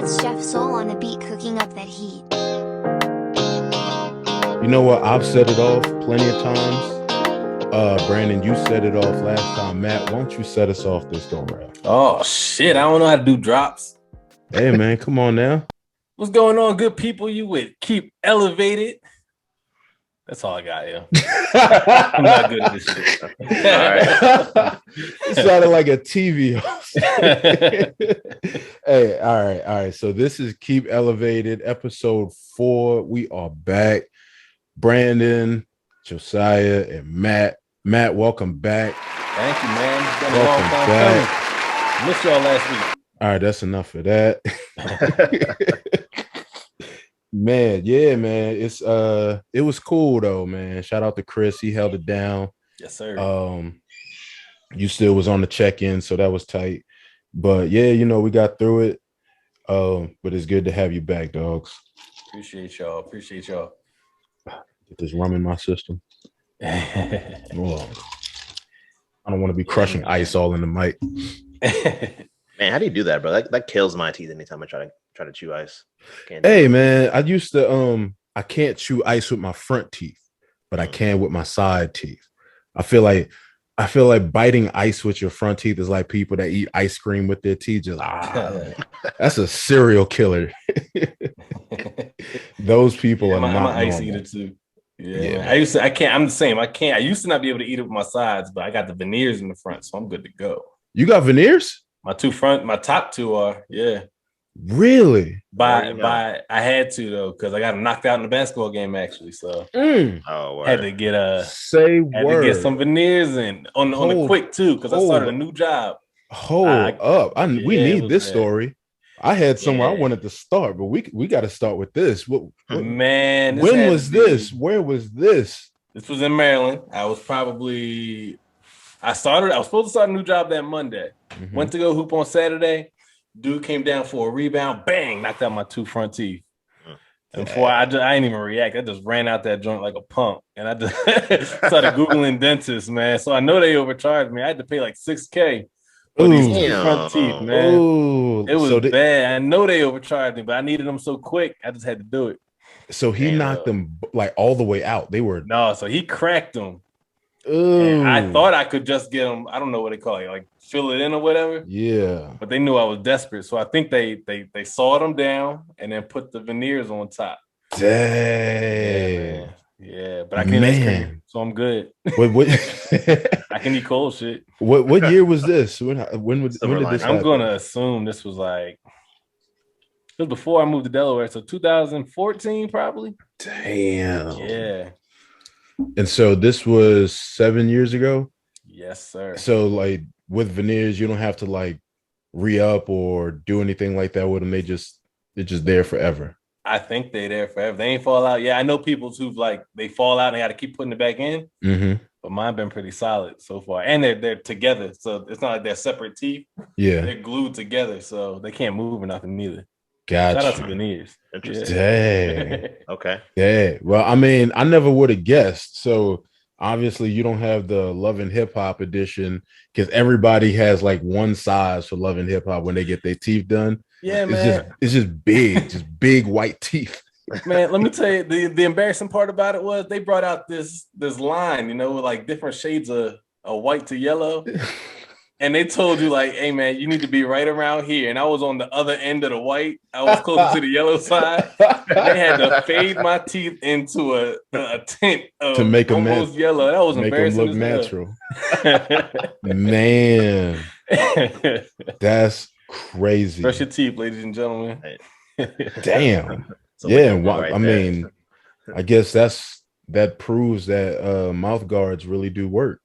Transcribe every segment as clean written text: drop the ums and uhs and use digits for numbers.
That's Chef Soul on the beat cooking up that heat. You know what? I've said it off plenty of times. Brandon, you set it off last time. Matt, why don't you set us off this go round? Oh shit! I don't know how to do drops. Hey man, come on now. What's going on, good people? You would keep elevated. That's all I got here. I'm not good at this shit. All right. It sounded like a TV host. Hey, all right. So this is Keep Elevated, episode 4. We are back. Brandon, Josiah, and Matt. Matt, welcome back. Thank you, man. It's been a long Welcome time back. coming. Missed y'all last week. All right, that's enough of that. Man, yeah, man. It was cool though, man. Shout out to Chris. He held it down. Yes, sir. You still was on the check-in, so that was tight. But yeah, we got through it. But it's good to have you back, dogs. Appreciate y'all. Get this rum in my system. Oh, I don't want to be crushing ice all in the mic. Man, how do you do that, bro? That kills my teeth anytime I try to chew ice. Hey, man, I used to I can't chew ice with my front teeth, but I can with my side teeth. I feel like biting ice with your front teeth is like people that eat ice cream with their teeth. Just that's a serial killer. Those people are not I'm an ice normal. eater too. Yeah. I'm the same. I used to not be able to eat it with my sides, but I got the veneers in the front, so I'm good to go. You got veneers? My top two are, yeah. Really? I had to though, because I got knocked out in the basketball game actually. So had to get to get some veneers in on the quick too, because I started a new job. We need this story. I had somewhere I wanted to start, but we got to start with this. Man, when was this? Where was this? This was in Maryland. I was supposed to start a new job that Monday. Mm-hmm. Went to go hoop on Saturday. Dude came down for a rebound. Bang! Knocked out my two front teeth. And before I didn't even react. I just ran out that joint like a punk. And I just started Googling dentists, man. So I know they overcharged me. I had to pay like $6,000 for these two front teeth, man. It was bad. I know they overcharged me, but I needed them so quick. I just had to do it. So he knocked them like all the way out. So he cracked them. And I thought I could just get them. I don't know what they call it, like fill it in or whatever. Yeah. But they knew I was desperate, so I think they sawed them down and then put the veneers on top. Dang. Yeah, but I can eat ice cream, so I'm good. What? I can eat cold shit. What year was this? When did this happen? I'm gonna assume this was like it was before I moved to Delaware, so 2014 probably. Damn. Yeah. And so this was 7 years ago? Yes, sir. So like with veneers, you don't have to like re-up or do anything like that with them. They're just there forever. I think they're there forever. They ain't fall out. Yeah, I know people who've like they fall out and they got to keep putting it back in. Mm-hmm. But mine been pretty solid so far. And they're together. So it's not like they're separate teeth. Yeah. They're glued together, so they can't move or nothing either. Gotcha. Shout out to veneers. Interesting. Dang. Okay. Yeah. Well, I mean, I never would have guessed. So obviously you don't have the Love and Hip Hop edition because everybody has like one size for Love and Hip Hop when they get their teeth done. Yeah, man. It's just big, just big white teeth. Man, let me tell you, the embarrassing part about it was they brought out this line, with like different shades of white to yellow. And they told you like, hey man, you need to be right around here. And I was on the other end of the white. I was closer to the yellow side. They had to fade my teeth into a tint of to make them almost yellow. That was make embarrassing. Them look natural. Man, that's crazy. Brush your teeth, ladies and gentlemen. Damn. So yeah. right I mean, I guess that proves that mouth guards really do work.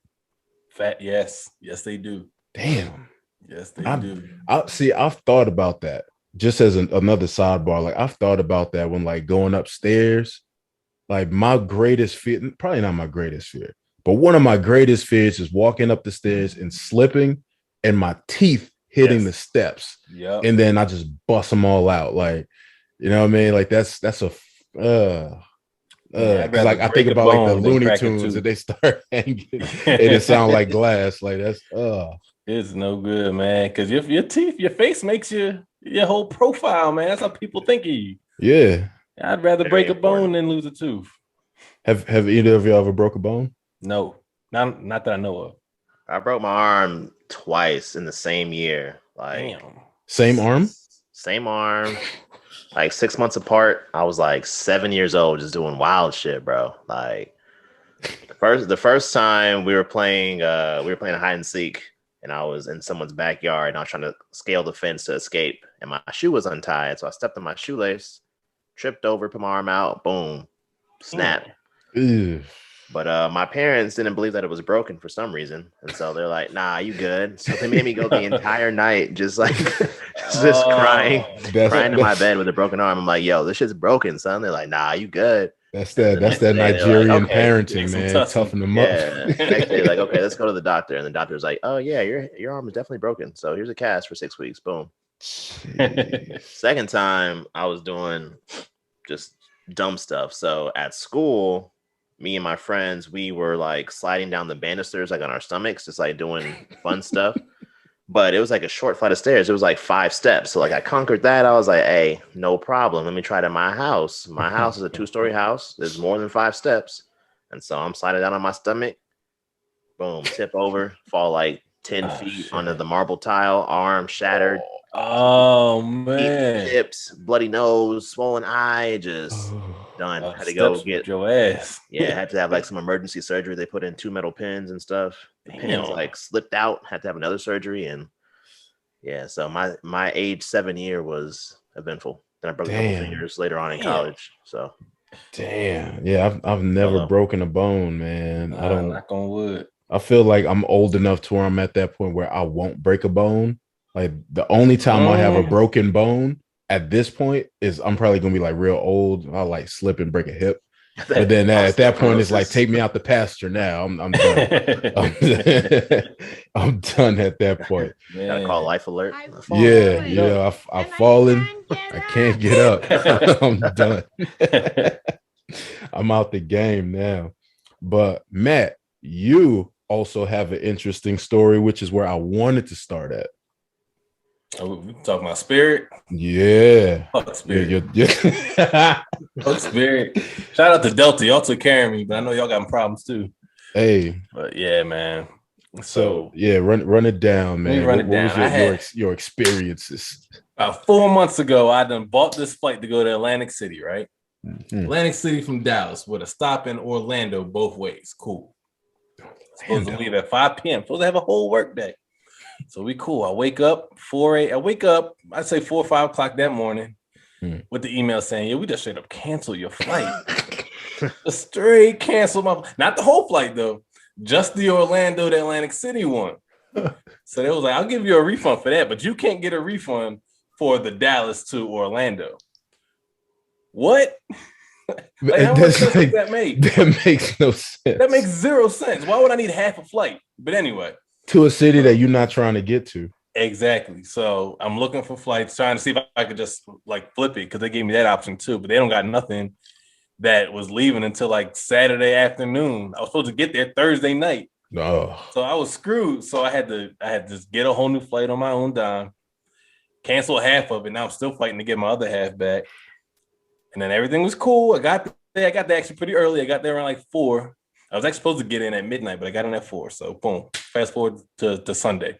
Yes, they do. Damn. Yes, they do. I've thought about that just as another sidebar. Like I've thought about that when like going upstairs. Like my greatest fear, probably not my greatest fear, but one of my greatest fears is walking up the stairs and slipping and my teeth hitting the steps. Yeah. And then I just bust them all out. Like, you know what I mean? Like that's a like I think about like the Looney Tunes that they start hanging and it sounds like glass. Like that's it's no good, man. Because your teeth, your face makes you your whole profile, man. That's how people think of you. Yeah. I'd rather Very break a important. bone than lose a tooth. Have either of y'all ever broke a bone? No, not that I know of. I broke my arm twice in the same year. Like Damn. Same arm? same arm, like 6 months apart. I was like 7 years old, just doing wild shit, bro. Like the first time we were playing hide and seek, and I was in someone's backyard, and I was trying to scale the fence to escape, and my shoe was untied, so I stepped on my shoelace, tripped over, put my arm out, boom, snap. Ew. But my parents didn't believe that it was broken for some reason, and so they're like, "Nah, you good?" So they made me go the entire night, just like just crying in my bed with a broken arm. I'm like, "Yo, this shit's broken, son." They're like, "Nah, you good?" That's that next Nigerian day, they're like, okay, parenting, some man. tussin'. Toughen them Yeah. up. Next day, like, okay, let's go to the doctor, and the doctor's like, "Oh yeah, your arm is definitely broken. So here's a cast for 6 weeks." Boom. Jeez. Second time, I was doing just dumb stuff. So at school, me and my friends, we were like sliding down the banisters, like on our stomachs, just like doing fun stuff. But it was like a short flight of stairs. It was like 5 steps. So like I conquered that. I was like, hey, no problem. Let me try it at my house. My house is a 2-story house. There's more than 5 steps. And so I'm sliding down on my stomach. Boom, tip over, fall like 10 feet shit. onto the marble tile, arm shattered. Oh Eating man. chips, bloody nose, swollen eye, just done. Had to go get your ass. had to have like some emergency surgery. They put in 2 metal pins and stuff. The pins Damn. like slipped out, had to have another surgery. And yeah, so my age 7 year was eventful. Then I broke a couple Damn. fingers later on in Damn. college. So Damn. Yeah, I've never Hello. broken a bone, man. I don't. Knock on wood. I feel like I'm old enough to where I'm at that point where I won't break a bone. Like the only time I have a broken bone at this point is I'm probably gonna be like real old. I'll like slip and break a hip. But then at that point, it's like take me out the pasture now. I'm done. I'm done at that point. Gotta call life alert. Yeah. I've fallen. I can't get up. I'm done. I'm out the game now. But Matt, you also have an interesting story, which is where I wanted to start at. Oh, we talking about spirit? Yeah. Fuck spirit. Yeah. Fuck spirit. Shout out to Delta. Y'all took care of me, but I know y'all got problems too. Hey. But yeah, man. So yeah, run it down, man. Run it down. What was your experiences? About 4 months ago, I done bought this flight to go to Atlantic City, right? Mhm. Atlantic City from Dallas with a stop in Orlando both ways. Cool. Supposed to leave at 5 p.m. Supposed to have a whole work day. So we cool. I wake up, I'd say 4 or 5 o'clock that morning with the email saying, yeah, we just straight up cancel your flight. Just straight cancel not the whole flight though, just the Orlando to Atlantic City one. So they was like, I'll give you a refund for that, but you can't get a refund for the Dallas to Orlando. What? Like, how much sense does that make? That makes no sense. That makes 0 sense. Why would I need half a flight? But anyway. To a city that you're not trying to get to. Exactly. So I'm looking for flights, trying to see if I could just like flip it because they gave me that option too, but they don't got nothing that was leaving until like Saturday afternoon. I was supposed to get there Thursday night. No. So I was screwed. So I had to just get a whole new flight on my own dime, cancel half of it. Now I'm still fighting to get my other half back. And then everything was cool. I got there actually pretty early. I got there around like 4. I was actually supposed to get in at midnight, but I got in at 4. So boom, fast forward to Sunday.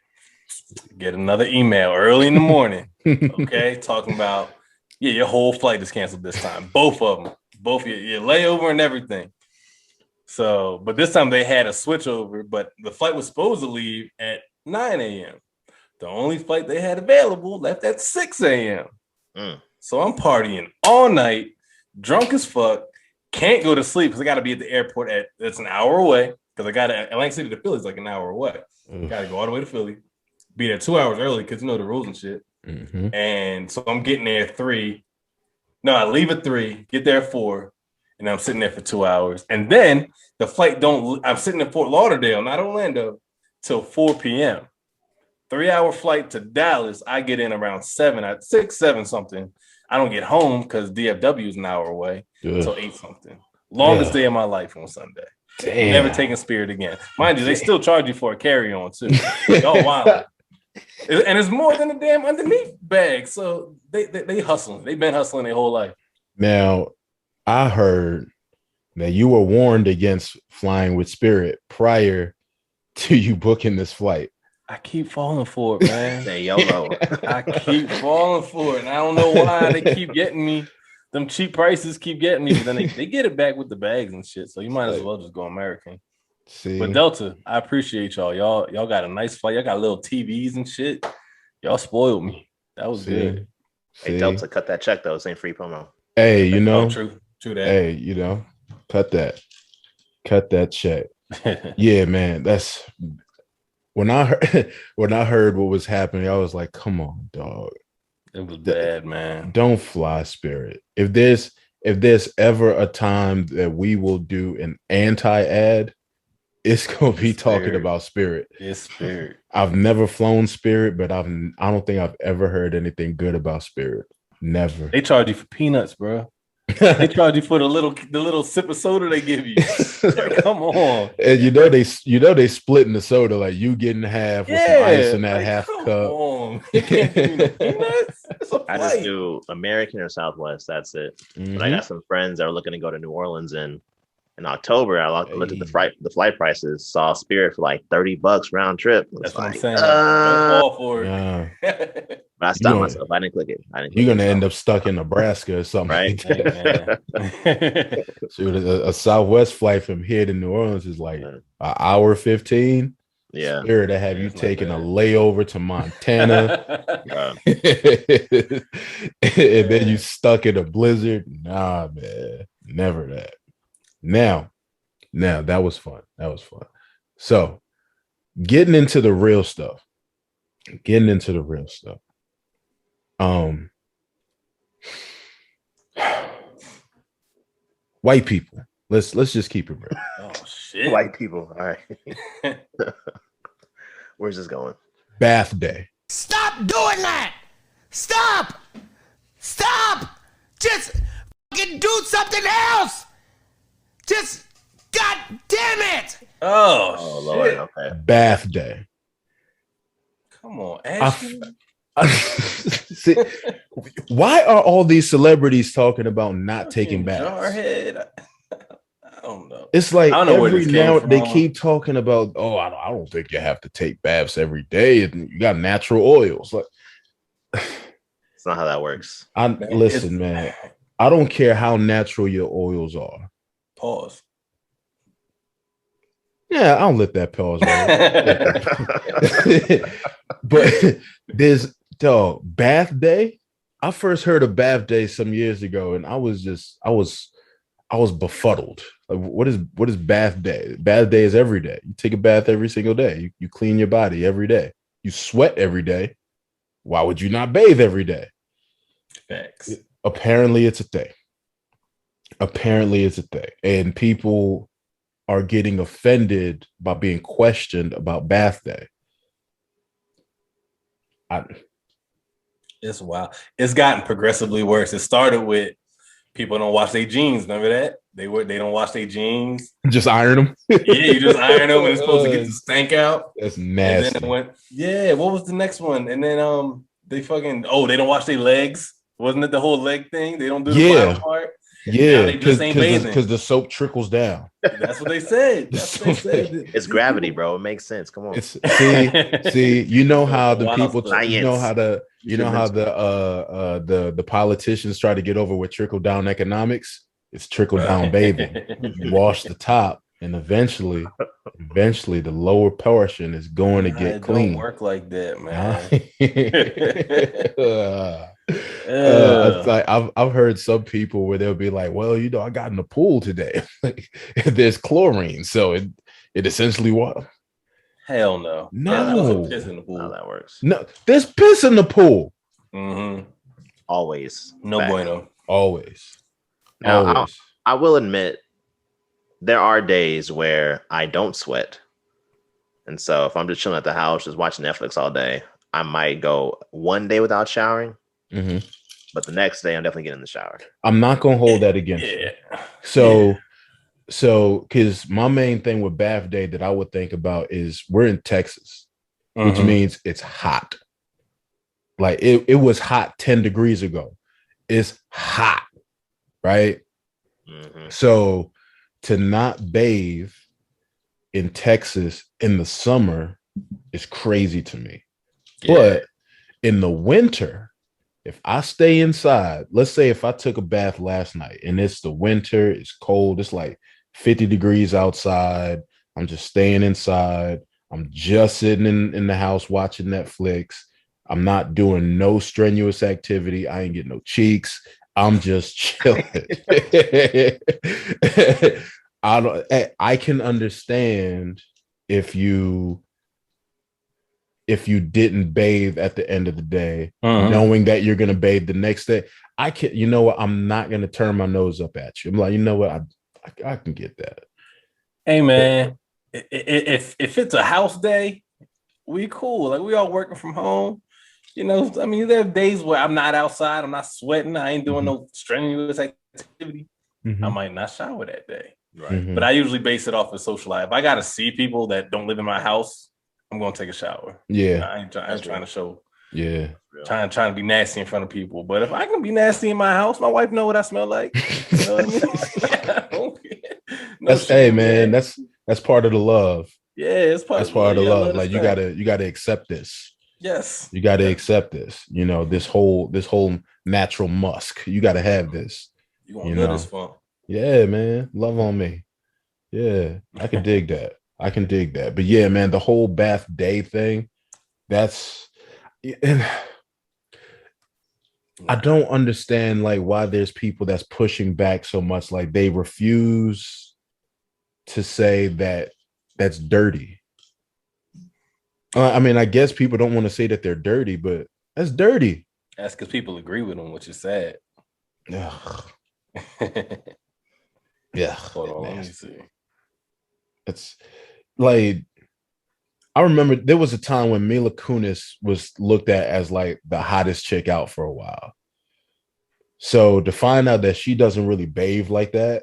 Get another email early in the morning. Okay, talking about, yeah, your whole flight is canceled this time. Both of them. Both your layover and everything. So, but this time they had a switch over, but the flight was supposed to leave at 9 a.m. The only flight they had available left at 6 a.m. So I'm partying all night, drunk as fuck, can't go to sleep because I got to be at the airport it's an hour away because I got to Atlantic City to Philly is like an hour away. Got to go all the way to Philly, be there 2 hours early because you know the rules and shit. Mm-hmm. And so I'm getting there at 3. No, I leave at 3, get there at 4, and I'm sitting there for 2 hours. And then the flight I'm sitting in Fort Lauderdale, not Orlando, till 4 p.m. 3-hour flight to Dallas. I get in around 6, 7 something. I don't get home because DFW is an hour away until 8 something. Longest day of my life on Sunday. Damn. Never taking Spirit again. Mind you, they still charge you for a carry-on too. Y'all wild. And it's more than a damn underneath bag. So they hustling. They've been hustling their whole life. Now, I heard that you were warned against flying with Spirit prior to you booking this flight. I keep falling for it, man. Say YOLO. I keep falling for it. And I don't know why they keep getting me. Them cheap prices keep getting me, but then they get it back with the bags and shit. So you might as well just go American. See, But Delta, I appreciate y'all. Y'all got a nice flight. Y'all got little TVs and shit. Y'all spoiled me. That was good. Hey, Delta, cut that check though. This ain't free promo. Hey, you know, Oh, true that. hey, you know, cut that check. Yeah, man. That's when I heard what was happening, I was like, come on, dog. It was bad, man. Don't fly Spirit. If there's ever a time that we will do an anti-ad, it's gonna be talking about Spirit. It's Spirit. I've never flown Spirit, but I don't think I've ever heard anything good about Spirit. Never. They charge you for peanuts, bro. They charge you for the little sip of soda they give you. Come on. And they splitting the soda, like you getting half with some ice in that like, half come cup. on. They can't give you no peanuts. It's a I just flight. do American or Southwest. That's it. But I Mhm. got some friends that are looking to go to New Orleans in October. I looked at the flight prices, saw Spirit for like $30 round trip. That's what like, I'm saying. Don't fall for it. Yeah. But I stopped myself. I didn't click it. You're gonna end up stuck in Nebraska or something. Right? Like that. Hey, man. Shoot, a Southwest flight from here to New Orleans is like an hour 15. Yeah. Spirit to have you It's not taking a bad. layover to Montana, Uh, and then you stuck in a blizzard. Nah, man, never that. Now that was fun. That was fun. So, getting into the real stuff. White people. Let's just keep it real. Oh shit. white people. All right. Where's this going? Bath day. Stop doing that! Stop! Stop! Just fucking do something else! Just, god damn it! Oh, Oh shit. Lord. Okay. Bath day. Come on, Ashley. See, why are all these celebrities talking about not taking baths? Jarhead. I don't know. It's like I don't know where every this came now from. they keep talking about, oh, I don't think you have to take baths every day, and you got natural oils. Like, It's not how that works. listen, man. I don't care how natural your oils are. Pause. Yeah, I'll let that pause. But there's bath day. I first heard of bath day some years ago, and I was befuddled. Like, what is bath day? Bath day is every day. You take a bath every single day. You clean your body every day. You sweat every day. Why would you not bathe every day? Facts. Apparently, it's a thing. And people are getting offended by being questioned about bath day. It's wild. It's gotten progressively worse. It started with people don't wash their jeans. Remember that? They don't wash their jeans. Just iron them. Yeah, you just iron them and it's supposed to get the stank out. That's And nasty. then it went, yeah, what was the next one? And then they don't wash their legs. Wasn't it the whole leg thing? They don't do the Yeah. bottom part. Yeah, they just ain't bathing. because the soap trickles down. That's what they said. That's what they said. It's gravity, bro. It makes sense. Come on. It's see, you know how the Wild people, stuff. you know how the Science. the politicians try to get over with trickle down economics. It's trickle down bathing. You wash the top, and eventually the lower portion is going to Nah, get it clean. Don't work like that, man. It's like I've heard some people where they'll be like, well, you know, I got in the pool today. Like, there's chlorine, so it essentially what? Hell no. No. Yeah, that was a piss in the How pool. that works. No, there's piss in the pool. Mm-hmm. Always. No Fact. bueno. Always. Now, Always. I will admit there are days where I don't sweat. And so if I'm just chilling at the house, just watching Netflix all day, I might go one day without showering, Mhm. but the next day I'm definitely getting in the shower. I'm not gonna hold that against you. Yeah. So because my main thing with bath day that I would think about is we're in Texas. which Mhm. means it's hot. Like it was hot 10 degrees ago. It's hot, right? Mhm. So to not bathe in Texas in the summer is crazy to me. Yeah. But in the winter, if I stay inside, let's say if I took a bath last night and it's the winter, it's cold, it's like 50 degrees outside. I'm just staying inside. I'm just sitting in the house watching Netflix. I'm not doing no strenuous activity. I ain't getting no cheeks. I'm just chilling. I can understand if you didn't bathe at the end of the day, Mhm. knowing that you're gonna bathe the next day. I can, you know what? I'm not gonna turn my nose up at you. I'm like, you know what? I can get that. Hey man, if it's a house day, we cool. Like we all working from home. You know, I mean, there are days where I'm not outside, I'm not sweating, I ain't doing no strenuous activity. I might not shower that day. Right. But I usually base it off of social life. If I gotta see people that don't live in my house, I'm gonna take a shower. Yeah. I ain't trying to show Yeah. trying to be nasty in front of people. But if I can be nasty in my house, my wife know what I smell like. You know what I mean? That's hey man, that's part of the love. Yeah, it's part That's part of the yeah, love. Like you gotta accept this. Yes. You gotta accept this. You know, this whole natural musk. You gotta have this. You gonna know this fun. Yeah, man. Love on me. Yeah, I can dig that. I can dig that. But yeah, man, the whole bath day thing, that's and I don't understand like why there's people that's pushing back so much. Like they refuse to say that that's dirty. I mean, I guess people don't want to say that they're dirty, but that's dirty. That's because people agree with them, which is sad. Ugh. Yeah. Hold on, let me see. It's like I remember there was a time when Mila Kunis was looked at as like the hottest chick out for a while. So to find out that she doesn't really bathe like that,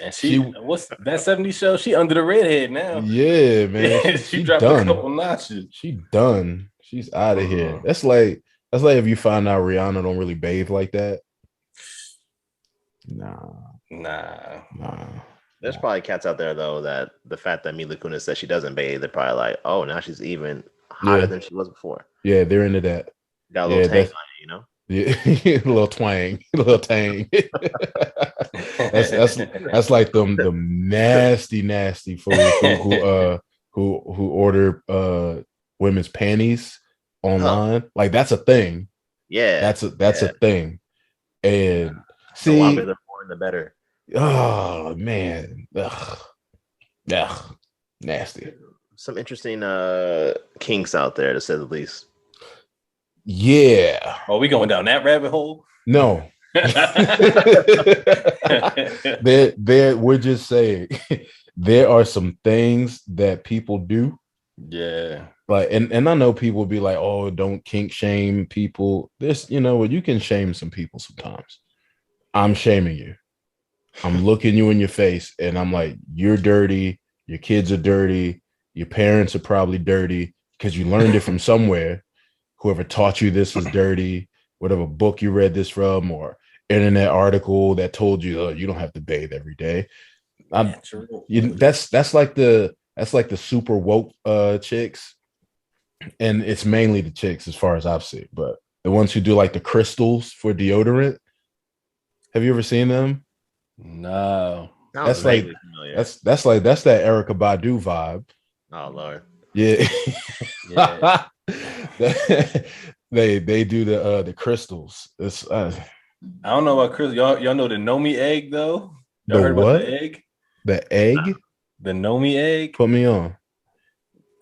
and she what's that 70s show? She under the redhead now. Yeah, man. She dropped a couple notches. She done. She's out of here. That's like if you find out Rihanna don't really bathe like that. Nah. There's probably cats out there though that the fact that Mila Kunis says she doesn't bathe, they're probably like, oh, now she's even hotter than she was before. Yeah, they're into that. Got a little tang on it, you know. Yeah, a little twang, a little tang. that's like them nasty fools who order women's panties online. Like that's a thing. Yeah, that's a thing. And see, the longer the more, the better. Oh man, ugh, nasty. Some interesting kinks out there, to say the least. Yeah. Oh, we going down that rabbit hole? No. We're just saying there are some things that people do. Yeah. Like, and I know people be like, oh, don't kink shame people. This, you know what, you can shame some people sometimes. I'm shaming you. I'm looking you in your face and I'm like, you're dirty, your kids are dirty, your parents are probably dirty because you learned it from somewhere. Whoever taught you this is dirty, whatever book you read this from, or internet article that told you, oh, you don't have to bathe every day. That's like the super woke chicks, and it's mainly the chicks as far as I've seen. But the ones who do like the crystals for deodorant, have you ever seen them? No. That's like that's that Erykah Badu vibe. Oh Lord. Yeah. they do the crystals. It's I don't know about crystals. Y'all know the Nomi egg though? Y'all heard about the egg? The egg? The Nomi egg? Put me on.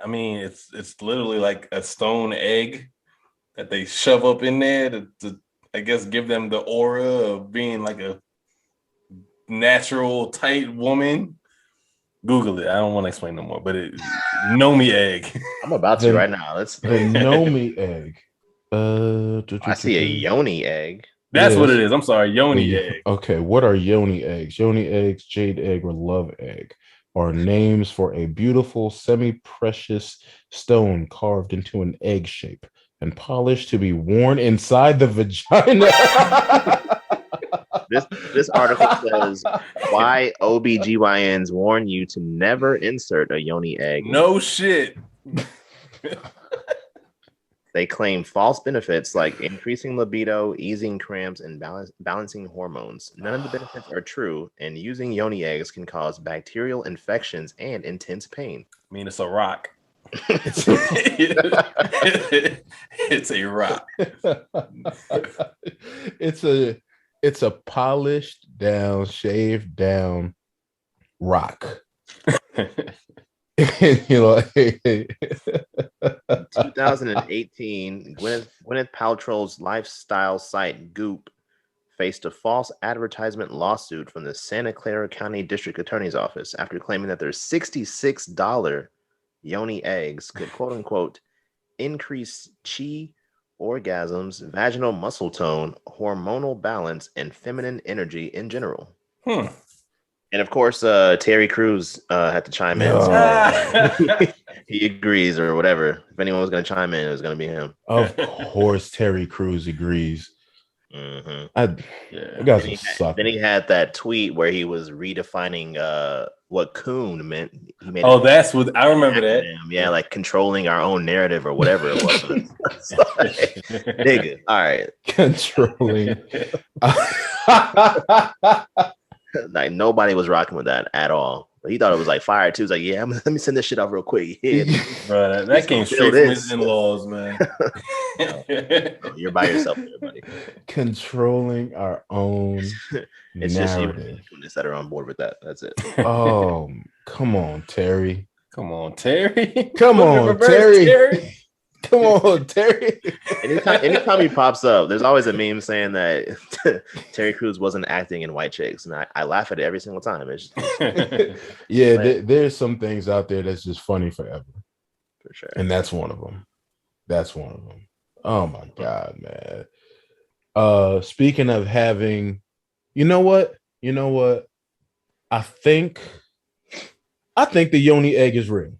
I mean, it's literally like a stone egg that they shove up in there to I guess give them the aura of being like a natural tight woman. Google it. I don't want to explain no more, but it Nomi egg. I'm about to right now. Let's the Nomi egg. I see a yoni egg. That's what it is. I'm sorry, yoni egg. Okay, what are yoni eggs? Yoni eggs, jade egg, or love egg? are names for a beautiful semi-precious stone carved into an egg shape and polished to be worn inside the vagina. This article says why OBGYNs warn you to never insert a yoni egg. No shit. They claim false benefits like increasing libido, easing cramps, and balancing hormones. None of the benefits are true, and using yoni eggs can cause bacterial infections and intense pain. I mean, it's a rock. It's a rock. It's a polished down, shaved down rock. You know, 2018, Gwyneth Paltrow's lifestyle site Goop faced a false advertisement lawsuit from the Santa Clara County District Attorney's Office after claiming that their $66 yoni eggs could quote unquote increase chi, orgasms, vaginal muscle tone, hormonal balance, and feminine energy in general. And of course, Terry Crews had to chime in. He agrees or whatever. If anyone was going to chime in, it was going to be him. Of course, Terry Crews agrees. Mm-hmm. Then he had that tweet where he was redefining what coon meant. He made that's what I remember that. Yeah, like controlling our own narrative or whatever it was. Like, nigga, all right. Controlling. Like nobody was rocking with that at all. But he thought it was like fire too. He's like, yeah, let me send this shit off real quick. Yeah, bro, that came straight from his in-laws, man. No, you're by yourself, everybody. Controlling our own It's narrative. Just you that are on board with that. That's it. Oh, come on, Terry. Come on, Terry. Come on, Terry. Come on, Terry. Anytime he pops up, there's always a meme saying that Terry Crews wasn't acting in White Chicks, and I laugh at it every single time. It's just, there's some things out there that's just funny forever, for sure, and that's one of them. Oh my god, man. Speaking of having, you know what? I think the yoni egg is real.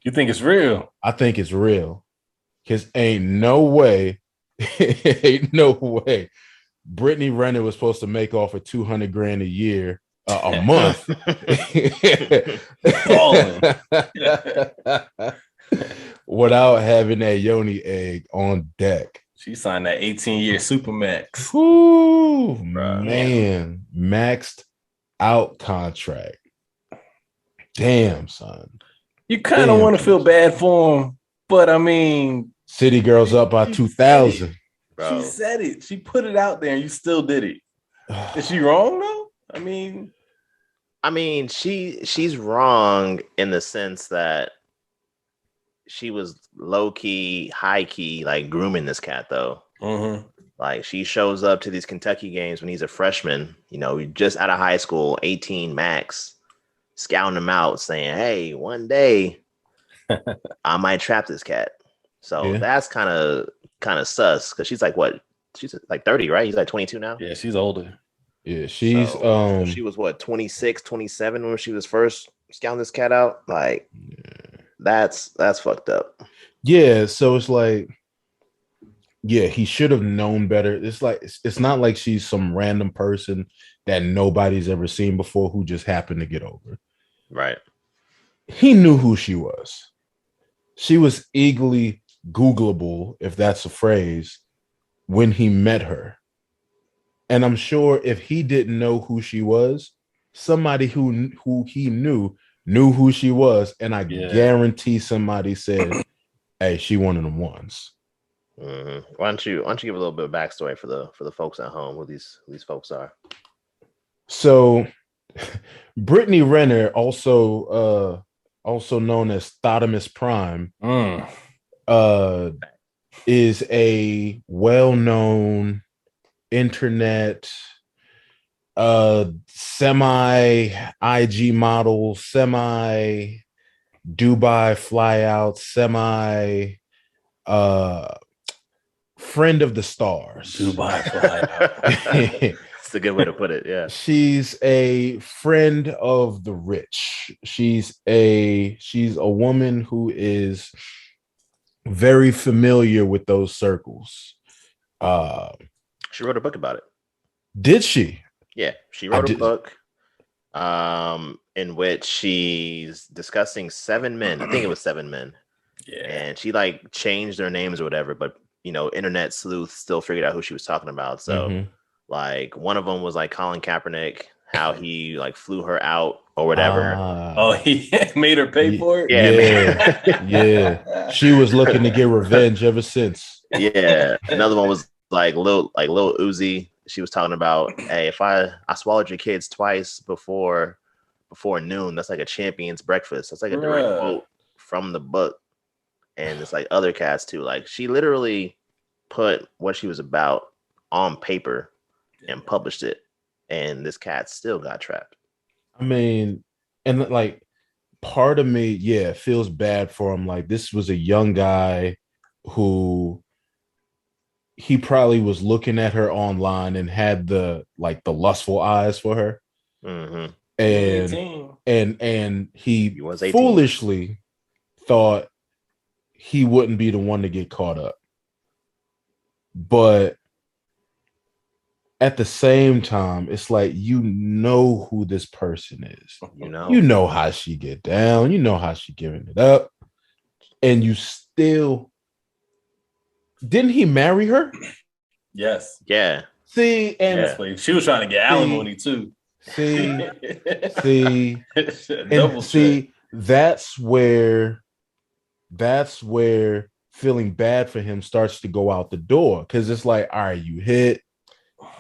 You think it's real? I think it's real. Because ain't no way Brittany Renner was supposed to make off of $200,000 a year, a month. Without having that yoni egg on deck. She signed that 18-year Supermax. Ooh, man. Maxed out contract. Damn, son. You kind of want to feel bad for him, but I mean, City Girls up by 2,000. She said it. She put it out there, and you still did it. Is she wrong though? I mean, she's wrong in the sense that she was low key, high key, like grooming this cat though. Mm-hmm. Like she shows up to these Kentucky games when he's a freshman, just out of high school, 18 max. Scouting him out, saying, "Hey, one day I might trap this cat." So that's kind of sus because she's like what? She's like 30, right? He's like 22 now. Yeah, she's older. Yeah, she's she was what 26, 27 when she was first scouting this cat out. Like that's fucked up. Yeah, so it's like, yeah, he should have known better. It's like it's not like she's some random person that nobody's ever seen before who just happened to get over. Right. He knew who she was. She was eagerly Googleable, if that's a phrase, when he met her. And I'm sure if he didn't know who she was, somebody who he knew who she was. And I guarantee somebody said, "Hey, she one of them ones." Mm-hmm. Why don't you give a little bit of backstory for the folks at home, who these folks are? So Brittany Renner, also known as Thotimus Prime, is a well-known internet semi IG model, semi Dubai flyout, semi friend of the stars. Dubai flyout. That's a good way to put it. Yeah. She's a friend of the rich. She's a woman who is very familiar with those circles. She wrote a book about it. Did she? Yeah, she wrote a book in which she's discussing 7 men. I think it was 7 men. Yeah. And she like changed their names or whatever, but you know, internet sleuth still figured out who she was talking about. So like one of them was like Colin Kaepernick, how he like flew her out or whatever. Oh, he made her pay for it? Yeah. She was looking to get revenge ever since. Yeah. Another one was like Lil Uzi. She was talking about, hey, if I swallowed your kids twice before noon, that's like a champion's breakfast. That's like a direct quote from the book. And it's like other cats too. Like she literally put what she was about on paper and published it. And this cat still got trapped. I mean, and like part of me, feels bad for him. Like this was a young guy who he probably was looking at her online and had the lustful eyes for her. Mm-hmm. And he was foolishly thought he wouldn't be the one to get caught up. But at the same time, it's like, you know who this person is. You know how she get down. You know how she giving it up. And you still... Didn't he marry her? Yes. Yeah. See, and she was trying to get alimony too. See, that's where feeling bad for him starts to go out the door, because it's like, all right, you hit,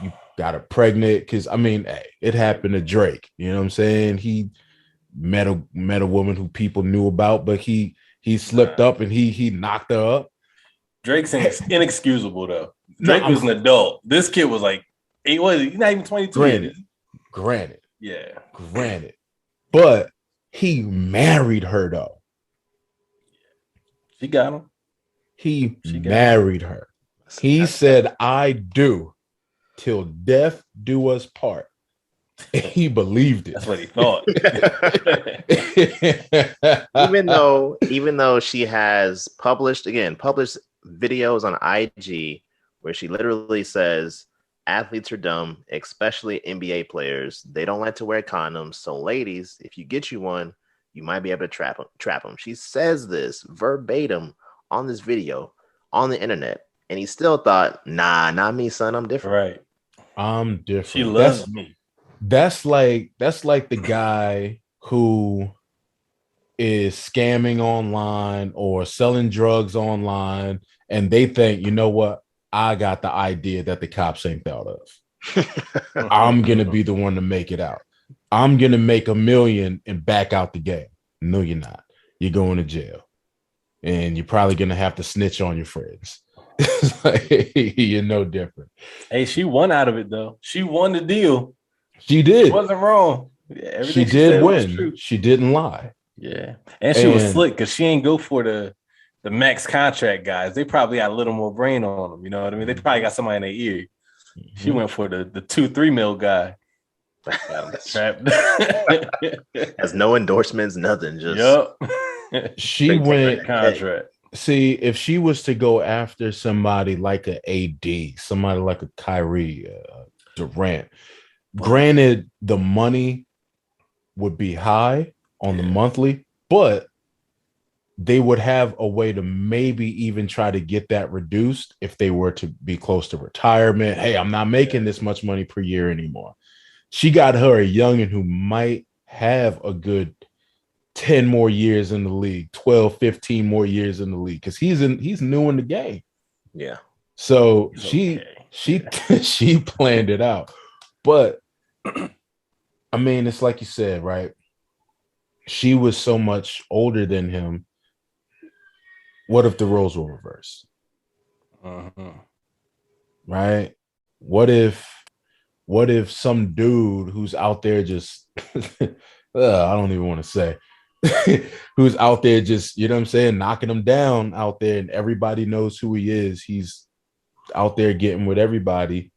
you got her pregnant, because I mean, hey, it happened to Drake. You know what I'm saying? He met a woman who people knew about, but he slipped up and he knocked her up. Drake's inexcusable though. Drake was an adult. This kid was like, he's not even 22. Granted. Yeah. Granted. But he married her though. She got him. He married her. He said, I do till death do us part. And he believed it. That's what he thought. even though she has published videos on IG where she literally says athletes are dumb, especially NBA players. They don't like to wear condoms. So ladies, if you get you one, you might be able to trap them. She says this verbatim on this video on the internet, and he still thought, nah, not me, son. I'm different. Right. I'm different. She loves me. That's like the guy who is scamming online or selling drugs online, and they think, you know what? I got the idea that the cops ain't thought of. I'm going to be the one to make it out. I'm going to make $1 million and back out the game. No, you're not. You're going to jail. And you're probably going to have to snitch on your friends. You're no different. Hey, she won out of it, though. She won the deal. She did. She wasn't wrong. Yeah, she did win. She didn't lie. Yeah. And she was slick because she ain't go for the max contract guys. They probably got a little more brain on them. You know what I mean? They probably got somebody in their ear. Mm-hmm. She went for the 2-3 mil guy. Has no endorsements, nothing. Just she went contract. See, if she was to go after somebody like an AD, somebody like a Kyrie, Durant, granted, the money would be high on the monthly, but they would have a way to maybe even try to get that reduced if they were to be close to retirement. Hey, I'm not making this much money per year anymore. She got her a youngin' who might have a good 10 more years in the league, 12, 15 more years in the league, because he's new in the game. Yeah. So she planned it out. But I mean, it's like you said, right? She was so much older than him. What if the roles were reversed? Right? What if some dude who's out there just I don't even want to say who's out there just, you know what I'm saying, knocking him down out there, and everybody knows who he is. He's out there getting with everybody.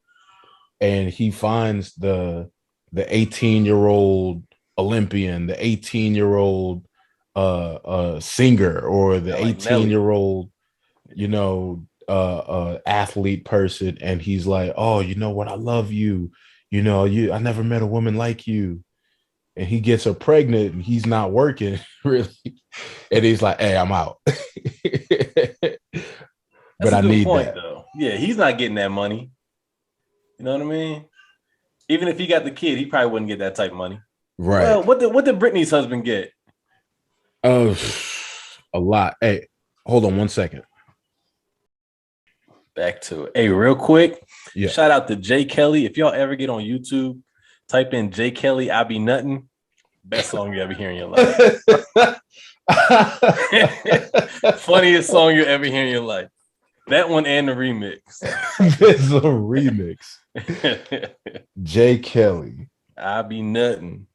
and he finds the 18-year-old Olympian, the 18-year-old singer, or the like Nelly. 18-year-old, athlete person, and he's like, oh, you know what, I love you, I never met a woman like you. And he gets her pregnant and he's not working really, and he's like, hey, I'm out. But I need that though. Yeah, he's not getting that money. You know what I mean? Even if he got the kid, he probably wouldn't get that type of money. Right. Well, what did Britney's husband get? A lot. Hey, hold on 1 second. Back to it. Hey, real quick. Yeah. Shout out to Jay Kelly. If y'all ever get on YouTube, type in Jay Kelly, I Be Nuttin'. Best song you ever hear in your life. Funniest song you ever hear in your life. That one and the remix. There's a remix. Jay Kelly. I Be Nuttin'.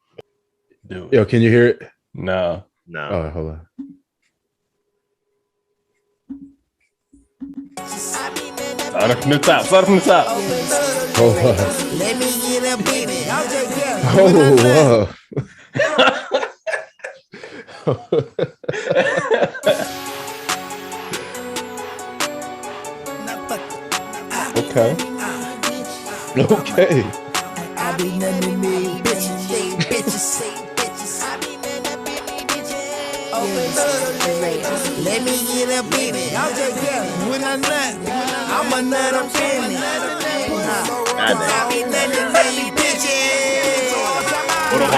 Do it. Yo, can you hear it? No. Oh, hold on. Start from the top. Hold on. Let me get a baby. I'm Jay Kelly. Oh, okay. I be nothing me, bitches. Let me get a baby. I'm Jay Kelly. When I nut, I'm a nut up in it. I be nothing me, bitches. Hold on.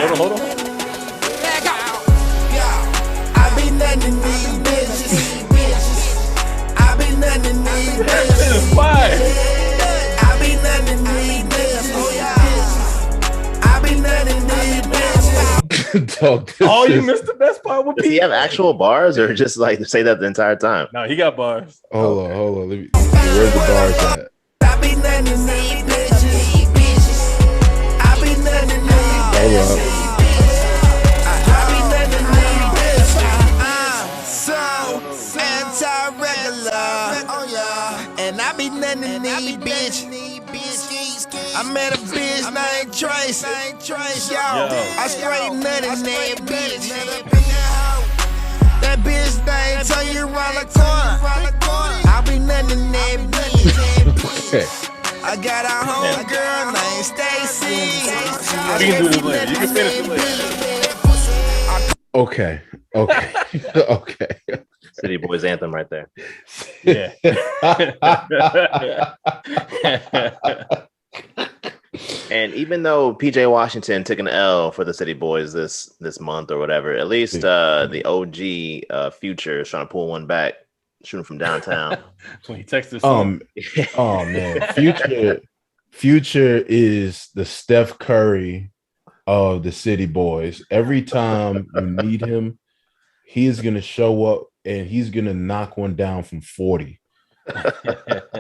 I be nothing me, bitches. I be nothing me, This bitches. is fire. I be nothing me, bitches. I be nothing me, bitches. Dog, this Oh, you is- missed the best part with Does he have actual bars or just like say that the entire time? No, he got bars. Hold on. Let me, where's the bars at? I be nothing me, bitches. I be nothing me, Hold bitches. up. I be nothing me, bitches. So anti-regular. Oh yeah. And I be nothing me, bitch. I met a bitch named Trace. Yo, I straight nutted that bitch. That bitch named turn you around the corner. I be nutting that bitch. Okay. I got a homegirl named Stacy. We can do this later. You can finish it later. Okay. City Boys anthem right there. Yeah. And even though PJ Washington took an L for the City Boys this month or whatever, at least the OG Future is trying to pull one back, shooting from downtown. When he texted Oh man, Future is the Steph Curry of the City Boys. Every time you need him, he is gonna show up and he's gonna knock one down from 40.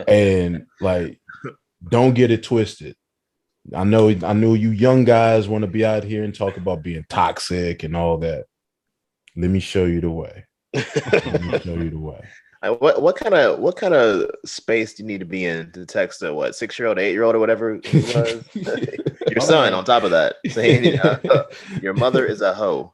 And like, don't get it twisted. I know you young guys want to be out here and talk about being toxic and all that. Let me show you the way. What kind of space do you need to be in to text a 6-year-old, 8-year-old, or whatever he was? Your son on top of that, saying your mother is a hoe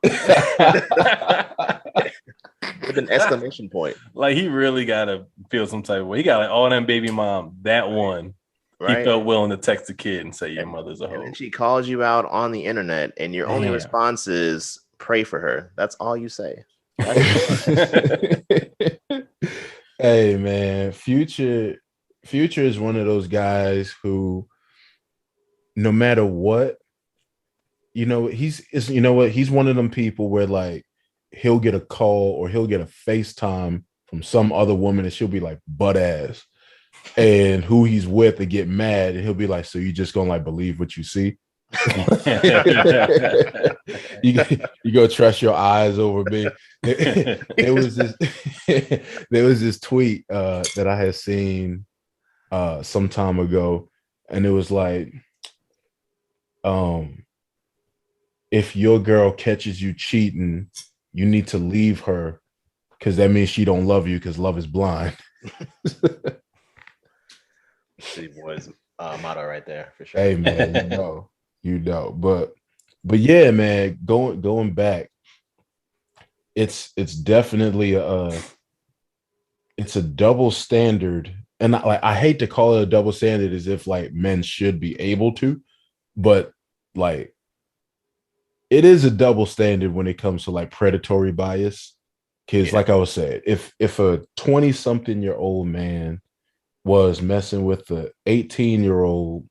with an exclamation point. Like, he really gotta feel some type of way. He got like all them baby mom. That one, Right? he felt willing to text a kid and say your mother's a And hoe. then she calls you out on the internet, and your only Damn. response is pray for her. That's all you say. Hey man, Future is one of those guys who, no matter what, he's one of them people where like he'll get a call or he'll get a FaceTime from some other woman and she'll be like butt ass, and who he's with to get mad, and he'll be like, so you just gonna like believe what you see? you go trust your eyes over me. There was this tweet that I had seen some time ago, and it was like, if your girl catches you cheating, you need to leave her because that means she don't love you because love is blind. City Boys. motto right there for sure. Hey man, but yeah, man, going back, it's definitely it's a double standard, and I hate to call it a double standard as if like men should be able to, but like it is a double standard when it comes to like predatory bias. Because like I was saying, if a 20-something-year-old man was messing with the 18-year-old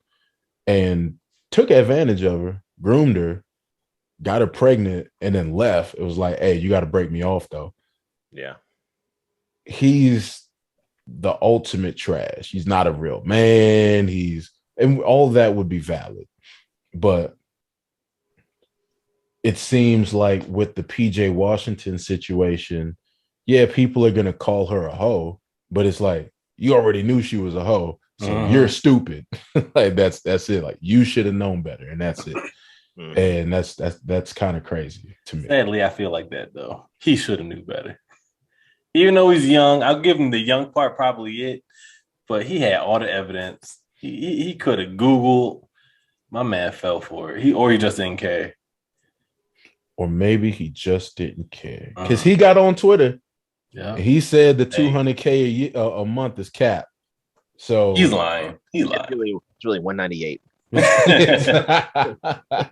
and took advantage of her, groomed her, got her pregnant, and then left, it was like, hey, you got to break me off though. Yeah. He's the ultimate trash. He's not a real man. And all that would be valid. But it seems like with the PJ Washington situation, yeah, people are going to call her a hoe, but it's like, you already knew she was a hoe. So you're stupid. Like that's it. Like you should have known better. And that's it. And that's kind of crazy to me. Sadly, I feel like that though. He should have knew better. Even though he's young, I'll give him the young part, probably it. But he had all the evidence. He could have Googled. My man fell for it. He just didn't care. Or maybe he just didn't care. Because he got on Twitter. Yeah. He said the $200K a month is cap. So he's lying. He lied. It's really 198.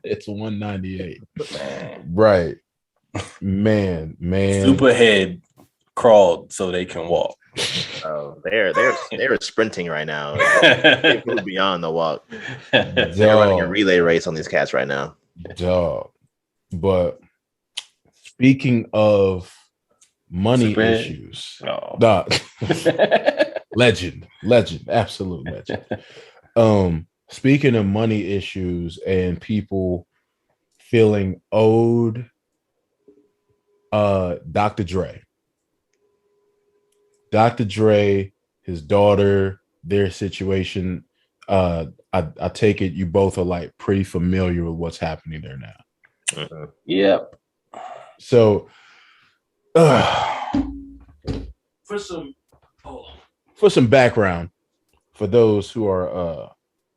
It's 198. Right. Man. Superhead crawled so they can walk. Oh, they're sprinting right now. They moved beyond the walk. They're running a relay race on these cats right now. Dog. But speaking of money issues, legend, absolute legend. Speaking of money issues and people feeling owed, Dr. Dre, his daughter, their situation. I take it you both are like pretty familiar with what's happening there now. Mm-hmm. Yep. So, for some background, for those who are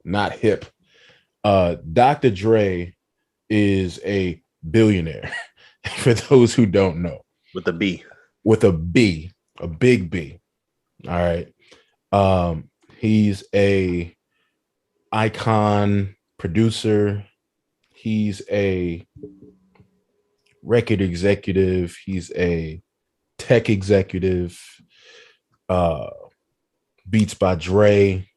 not hip, Dr. Dre is a billionaire. For those who don't know, with a B, a big B. All right. He's a icon producer. He's a record executive. He's a tech executive. Beats by Dre,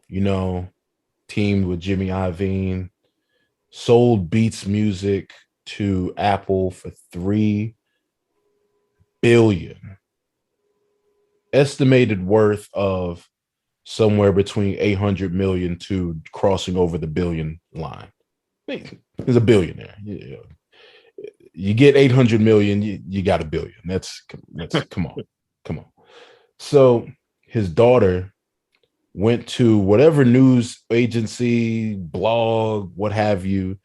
teamed with Jimmy Iovine. Sold Beats music to Apple for $3 billion. Estimated worth of somewhere between 800 million to crossing over the billion line. He's a billionaire. You get 800 million, you got a billion. That's come on. So his daughter went to whatever news agency, blog, what have you,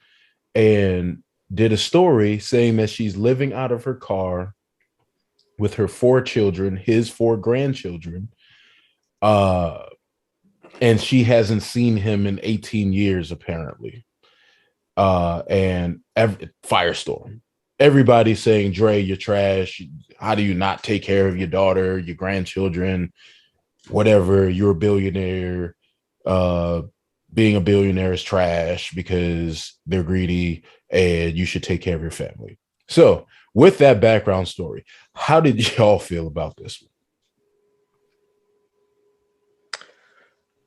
and did a story saying that she's living out of her car with her 4 children, his 4 grandchildren, and she hasn't seen him in 18 years, apparently. And firestorm. Everybody's saying, Dre, you're trash. How do you not take care of your daughter, your grandchildren, whatever? You're a billionaire. Being a billionaire is trash because they're greedy and you should take care of your family. So with that background story, how did y'all feel about this one?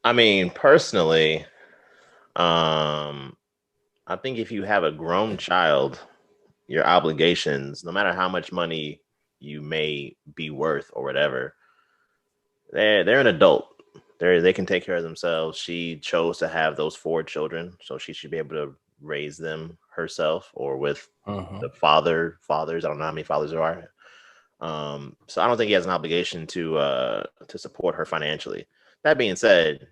I mean, personally, I think if you have a grown child, your obligations, no matter how much money you may be worth or whatever, they're an adult. They can take care of themselves. She chose to have those 4 children, so she should be able to raise them herself or with the fathers. I don't know how many fathers there are. So I don't think he has an obligation to support her financially. That being said,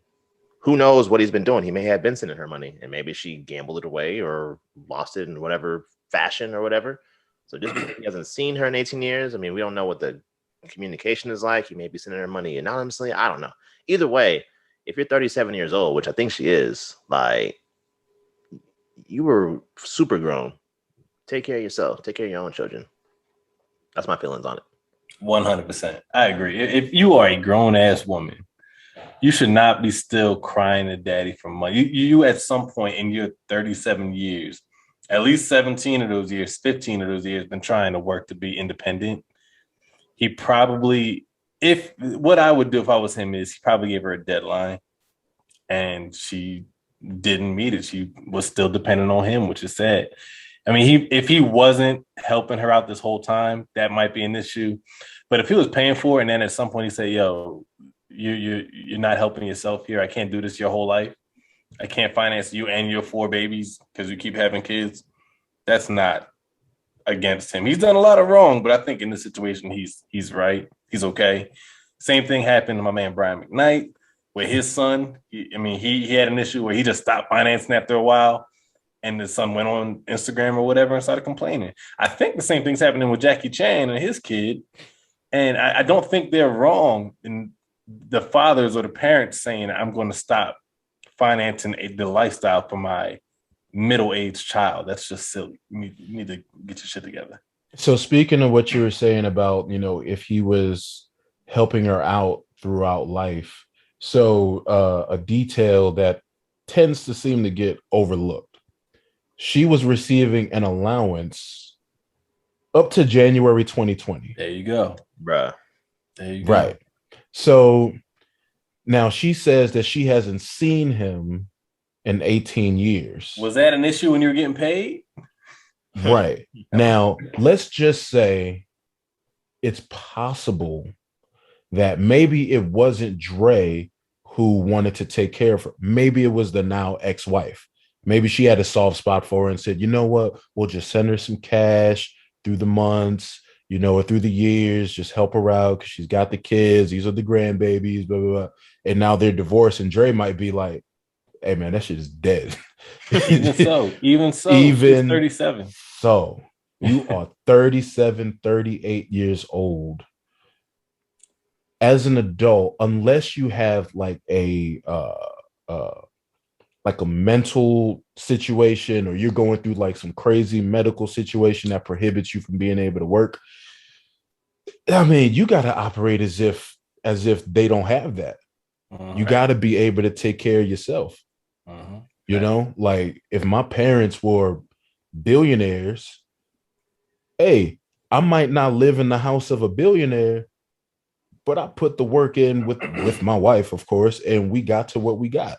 who knows what he's been doing? He may have been sending her money, and maybe she gambled it away or lost it in whatever fashion or whatever. So just because he hasn't seen her in 18 years, I mean, we don't know what the communication is like. He may be sending her money anonymously. I don't know. Either way, if you're 37 years old, which I think she is, like, you were super grown. Take care of yourself. Take care of your own children. That's my feelings on it. 100%. I agree. If you are a grown ass woman, you should not be still crying to daddy for money. You at some point in your 37 years, at least 17 of those years, 15 of those years, been trying to work to be independent. He probably, what I would do if I was him is he probably gave her a deadline and she didn't meet it. She was still dependent on him, which is sad. I mean, if he wasn't helping her out this whole time, that might be an issue. But if he was paying for it, and then at some point he said, "Yo, you're not helping yourself here. I can't do this your whole life. I can't finance you and your 4 babies because you keep having kids." That's not against him. He's done a lot of wrong, but I think in this situation, he's right. He's okay. Same thing happened to my man Brian McKnight with his son. He had an issue where he just stopped financing after a while. And the son went on Instagram or whatever and started complaining. I think the same thing's happening with Jackie Chan and his kid. And I don't think they're wrong in the fathers or the parents saying, I'm going to stop financing the lifestyle for my middle-aged child. That's just silly. You need to get your shit together. So speaking of what you were saying about, if he was helping her out throughout life. So a detail that tends to seem to get overlooked. She was receiving an allowance up to January 2020. There you go. Bruh. There you go. Right. So now she says that she hasn't seen him in 18 years. Was that an issue when you were getting paid? Right. Now, let's just say it's possible that maybe it wasn't Dre who wanted to take care of her. Maybe it was the now ex-wife. Maybe she had a soft spot for her and said, you know what, we'll just send her some cash through the months, or through the years, just help her out because she's got the kids. These are the grandbabies, blah, blah, blah. And now they're divorced and Dre might be like, hey, man, that shit is dead. Even so, he's 37. So you are 37, 38 years old. As an adult, unless you have like a mental situation or you're going through like some crazy medical situation that prohibits you from being able to work, I mean, you got to operate as if they don't have that. You got to be able to take care of yourself. Like if my parents were billionaires, hey, I might not live in the house of a billionaire, but I put the work in with my wife, of course, and we got to what we got.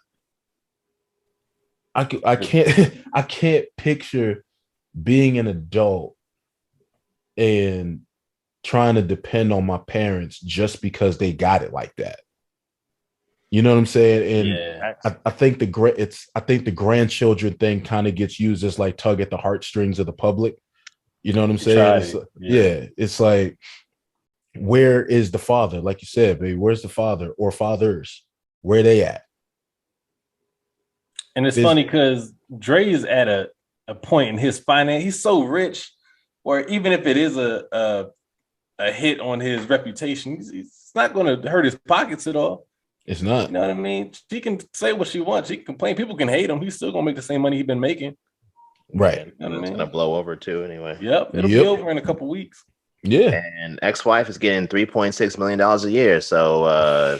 I can't picture being an adult and trying to depend on my parents just because they got it like that. You know what I'm saying? And yeah. I think the grandchildren thing kind of gets used as like tug at the heartstrings of the public. You know what I'm saying? It's like, where is the father? Like you said, baby, where's the father or fathers? Where they at? And it's funny because Dre is at a point in his finance. He's so rich, or even if it is a hit on his reputation, it's not going to hurt his pockets at all. It's not. You know what I mean? She can say what she wants. She can complain. People can hate him. He's still going to make the same money he's been making. Right. You know it's going to blow over too anyway. Yep. It'll be over in a couple weeks. Yeah. And ex-wife is getting $3.6 million a year. So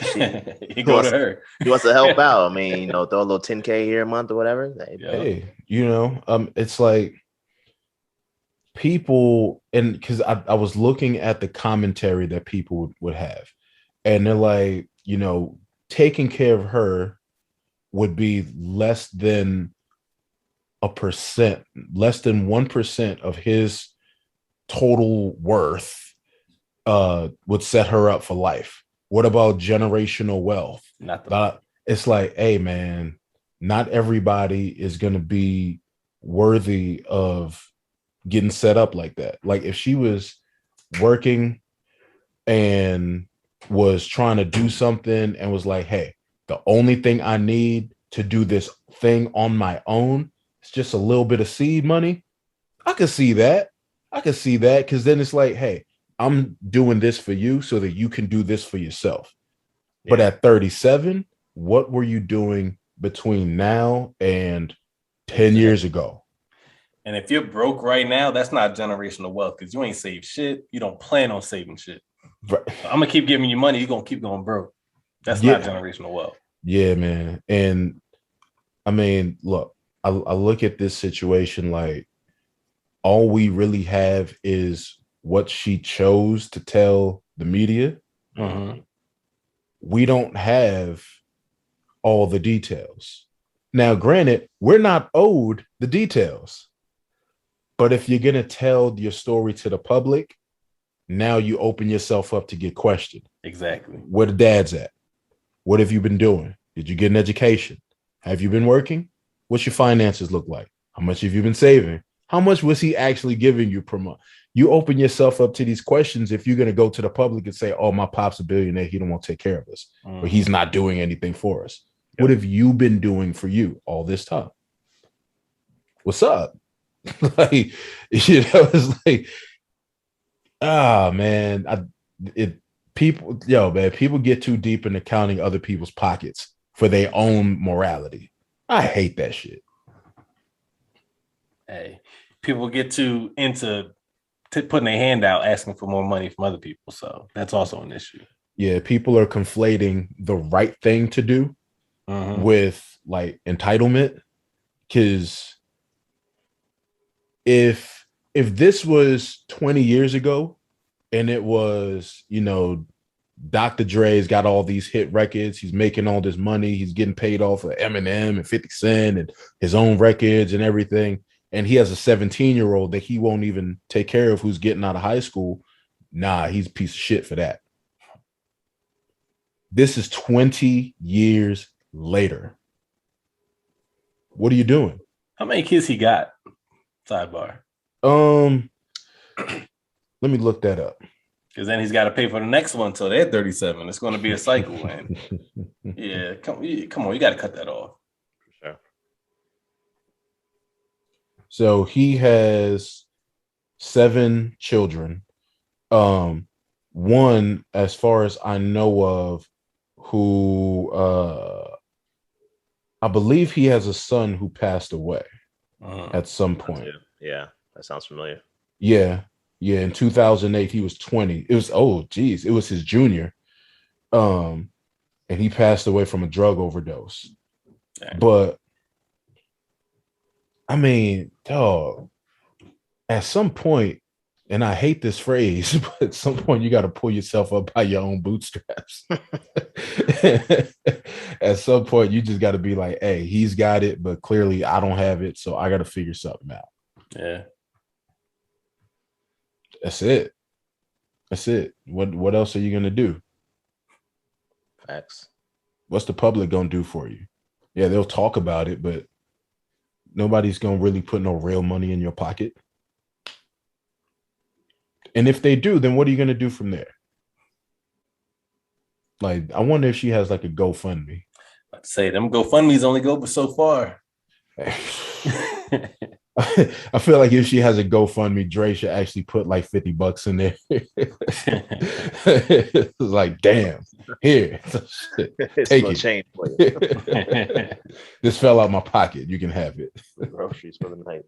he go to her. He wants to help out. I mean, throw a little $10K a year a month or whatever. Hey, it's like people, and because I was looking at the commentary that people would have, and they're like, taking care of her would be less than 1% of his total worth would set her up for life. What about generational wealth? It's like, hey man, not everybody is going to be worthy of getting set up like that. Like if she was working and was trying to do something and was like, hey, the only thing I need to do this thing on my own is just a little bit of seed money, I could see that. Because then it's like, hey, I'm doing this for you so that you can do this for yourself. Yeah. But at 37, what were you doing between now and 10 years ago? And if you're broke right now, that's not generational wealth because you ain't saved shit. You don't plan on saving shit. Right. I'm gonna keep giving you money. You're gonna keep going broke. That's not generational wealth. Yeah, man. And I mean, look, I look at this situation like all we really have is what she chose to tell the media. Mm-hmm. We don't have all the details. Now, granted, we're not owed the details. But if you're going to tell your story to the public, now you open yourself up to get questioned. Exactly. Where the dad's at? What have you been doing? Did you get an education? Have you been working? What's your finances look like? How much have you been saving? How much was he actually giving you per month? You open yourself up to these questions if you're going to go to the public and say, oh, my pop's a billionaire. He don't want to take care of us. Or he's not doing anything for us. Yep. What have you been doing for you all this time? What's up? Like, you know, it's like, man, people get too deep into counting other people's pockets for their own morality. I hate that shit. Hey, people get too into putting their hand out, asking for more money from other people. So that's also an issue. Yeah, people are conflating the right thing to do with like entitlement. Because if this was 20 years ago and it was, you know, Dr. Dre's got all these hit records, he's making all this money, he's getting paid off of Eminem and 50 Cent and his own records and everything, and he has a 17-year-old that he won't even take care of who's getting out of high school, nah, he's a piece of shit for that. This is 20 years later. What are you doing? How many kids he got? Sidebar. Let me look that up. Because then he's got to pay for the next one until they're 37. It's going to be a cycle, man. Yeah, come on, you got to cut that off. For sure. So he has 7 children. One, as far as I know of, who I believe he has a son who passed away at some point. Yeah, that sounds familiar. Yeah. In 2008, he was 20. It was his junior. And he passed away from a drug overdose. Dang. But I mean, dog, at some point, and I hate this phrase, but at some point you got to pull yourself up by your own bootstraps. At some point, you just got to be like, hey, he's got it, but clearly I don't have it, so I got to figure something out. Yeah. That's it. What else are you going to do? Facts. What's the public going to do for you? Yeah, they'll talk about it, but nobody's going to really put no real money in your pocket. And if they do, then what are you going to do from there? Like, I wonder if she has like a GoFundMe. I'd say them GoFundMes only go so far. I feel like if she has a GoFundMe, Dre should actually put like $50 in there. It's like, damn, here, take it. Change for you. This fell out my pocket. You can have it. Groceries for the night.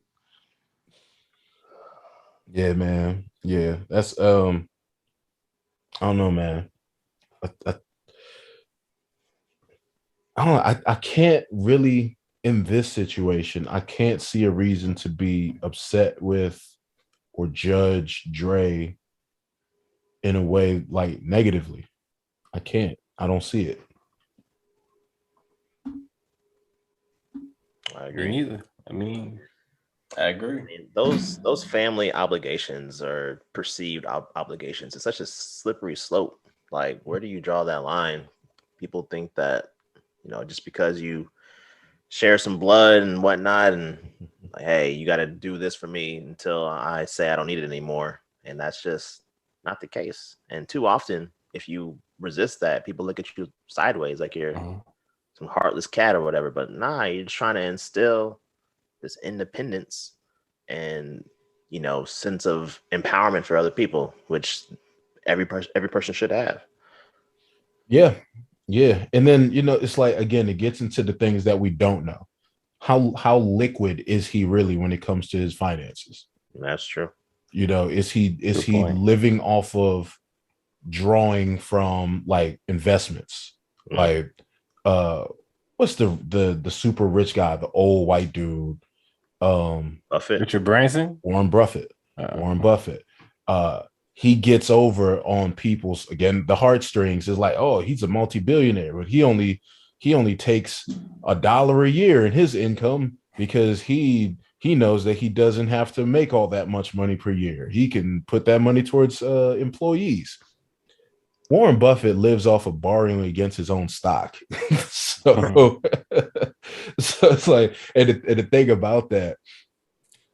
Yeah, man. Yeah, that's I don't know, man. I don't know. I can't really. In this situation, I can't see a reason to be upset with or judge Dre in a way like negatively. I can't. I don't see it. I agree. Me neither. I agree. Those family obligations or perceived obligations, it's such a slippery slope. Like, where do you draw that line? People think that, just because you share some blood and whatnot, and like, hey, you got to do this for me until I say I don't need it anymore. And that's just not the case. And too often, if you resist that, people look at you sideways like you're some heartless cat or whatever. But nah, you're just trying to instill this independence and, sense of empowerment for other people, which every person should have. Yeah. Yeah, and then it's like again, it gets into the things that we don't know. How liquid is he really when it comes to his finances? That's true. Is he point. living off of drawing from like investments? Mm. Like what's the super rich guy, the old white dude? Buffett. Richard Branson? Warren Buffett. Warren Buffett. He gets over on people's again the heartstrings. Is like, oh, he's a multi-billionaire, but he only takes $1 a year in his income because he knows that he doesn't have to make all that much money per year. He can put that money towards employees. Warren Buffett lives off of borrowing against his own stock. So it's like, and the thing about that,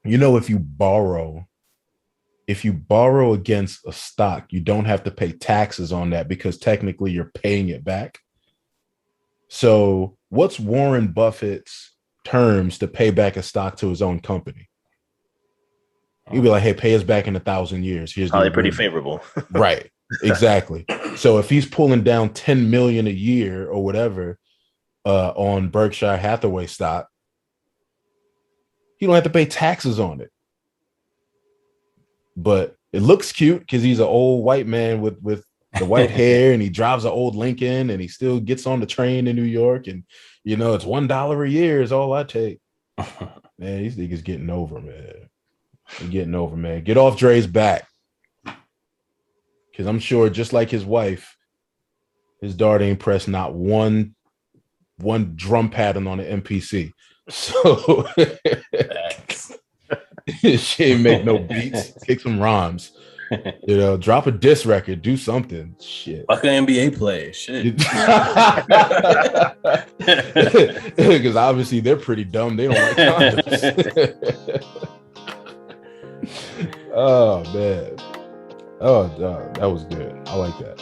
if you borrow against a stock, you don't have to pay taxes on that because technically you're paying it back. So what's Warren Buffett's terms to pay back a stock to his own company? He'd be like, hey, pay us back in 1,000 years. Here's Probably pretty favorable. Right. Exactly. So if he's pulling down 10 million a year or whatever on Berkshire Hathaway stock, he don't have to pay taxes on it. But it looks cute because he's an old white man with the white hair, and he drives an old Lincoln, and he still gets on the train in New York, and it's $1 a year is all I take. Man, these niggas getting over, man. They're getting over, man. Get off Dre's back. Because I'm sure, just like his wife, his daughter ain't pressed not one drum pattern on the MPC. So she ain't make no beats, kick some rhymes. Drop a diss record, do something. Shit. Fuck an NBA player. Shit. Because obviously they're pretty dumb. They don't like condoms. Oh man. Oh, that was good. I like that.